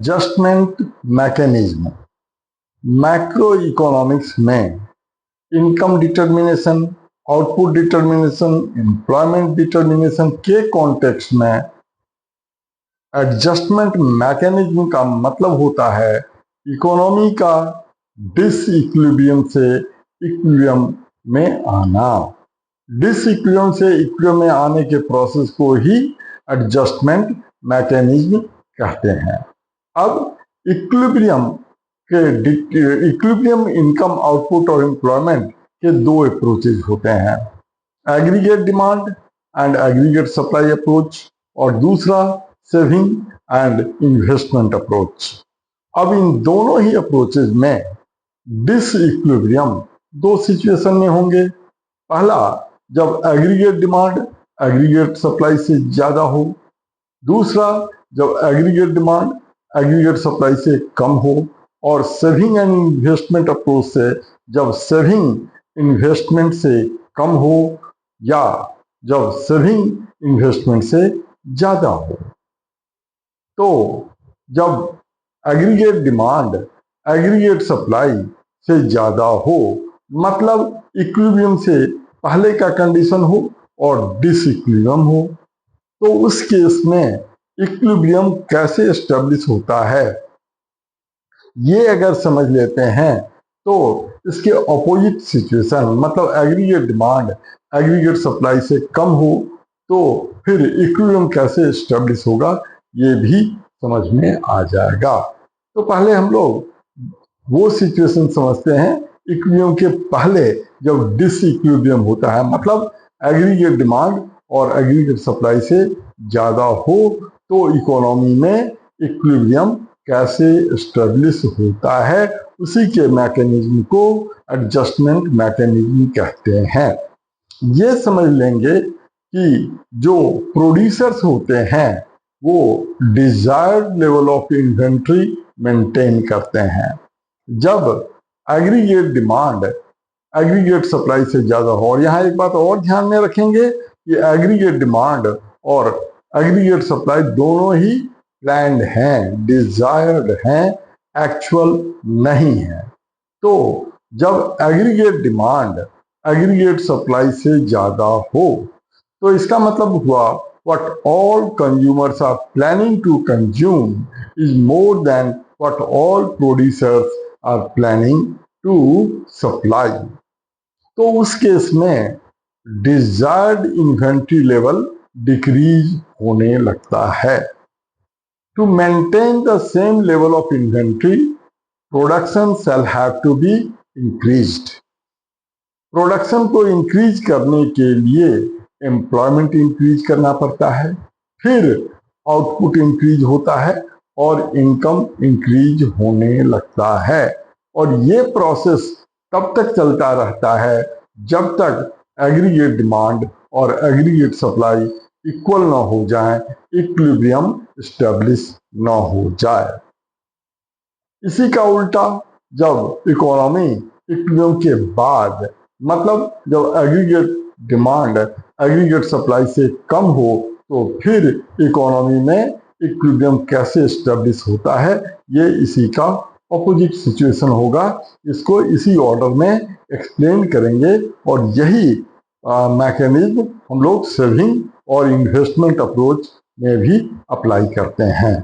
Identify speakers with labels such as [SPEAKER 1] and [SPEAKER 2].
[SPEAKER 1] Adjustment mechanism macro economics में income determination, output determination, employment determination के context में adjustment mechanism का मतलब होता है इकोनॉमी का डिसइक्विलिब्रियम से इक्विलिब्रियम में आना। डिसइक्विलिब्रियम से इक्विलिब्रियम में आने के प्रोसेस को ही एडजस्टमेंट मैकेनिज्म कहते हैं। अब इक्विलिब्रियम इनकम, आउटपुट और एम्प्लॉयमेंट के दो अप्रोचेज होते हैं, aggregate demand and aggregate supply approach और दूसरा सेविंग एंड इन्वेस्टमेंट अप्रोच। अब इन दोनों ही अप्रोचेज में डिसइक्विलिब्रियम दो सिचुएशन में होंगे। पहला, जब एग्रीगेट डिमांड एग्रीगेट सप्लाई से ज्यादा हो। दूसरा, जब एग्रीगेट डिमांड एग्रीगेट सप्लाई से कम हो। और सेविंग एंड इन्वेस्टमेंट अप्रोच से जब सेविंग इन्वेस्टमेंट से कम हो या जब सेविंग इन्वेस्टमेंट से ज्यादा हो। तो जब एग्रीगेट डिमांड एग्रीगेट सप्लाई से ज्यादा हो, मतलब इक्विलिब्रियम से पहले का कंडीशन हो और डिसइक्विलिब्रियम हो, तो उस केस में इक्विलिब्रियम कैसे एस्टेब्लिश होता है ये अगर समझ लेते हैं तो इसके ऑपोजिट सिचुएशन, मतलब एग्रीगेट डिमांड एग्रीगेट सप्लाई से कम हो तो फिर इक्विलिब्रियम कैसे एस्टेब्लिश होगा ये भी समझ में आ जाएगा। तो पहले हम लोग वो सिचुएशन समझते हैं इक्विलिब्रियम के पहले, जब डिसइक्विलिब्रियम होता है, मतलब एग्रीगेट डिमांड और एग्रीगेट सप्लाई से ज्यादा हो तो इकोनॉमी में इक्विलिब्रियम कैसे एस्टेब्लिश होता है, उसी के मैकेनिज्म को एडजस्टमेंट मैकेनिज्म कहते हैं। ये समझ लेंगे कि जो प्रोड्यूसर्स होते हैं वो desired level of inventory maintain करते हैं। जब एग्रीगेट डिमांड एग्रीगेट सप्लाई से ज्यादा हो, और यहाँ एक बात और ध्यान में रखेंगे कि एग्रीगेट डिमांड और एग्रीगेट सप्लाई दोनों ही प्लान्ड हैं, डिजायर्ड हैं, एक्चुअल नहीं है। तो जब एग्रीगेट डिमांड एग्रीगेट सप्लाई से ज्यादा हो तो इसका मतलब हुआ what all consumers are planning to consume is more than what all producers are planning to supply। तो उस केस में डिजायर्ड इन्वेंट्री लेवल डिक्रीज होने लगता है। To maintain the same level of inventory, production shall have to be increased। Production को increase करने के लिए एम्प्लॉयमेंट इंक्रीज करना पड़ता है, फिर आउटपुट इंक्रीज होता है और इनकम इंक्रीज होने लगता है। और ये प्रोसेस तब तक चलता रहता है जब तक एग्रीगेट डिमांड और एग्रीगेट सप्लाई इक्वल ना हो जाए, इक्विलिब्रियम एस्टेब्लिश ना हो जाए। इसी का उल्टा, जब इकोनॉमी इक्विलिब्रियम के बाद, मतलब जब एग्रीगेट डिमांड एग्रीगेट सप्लाई से कम हो तो फिर इकोनॉमी में इक्विलिब्रियम कैसे एस्टेब्लिश होता है, ये इसी का ऑपोजिट सिचुएशन होगा। इसको इसी ऑर्डर में एक्सप्लेन करेंगे और यही मैकेनिज्म हम लोग सेविंग और इन्वेस्टमेंट अप्रोच में भी अप्लाई करते हैं।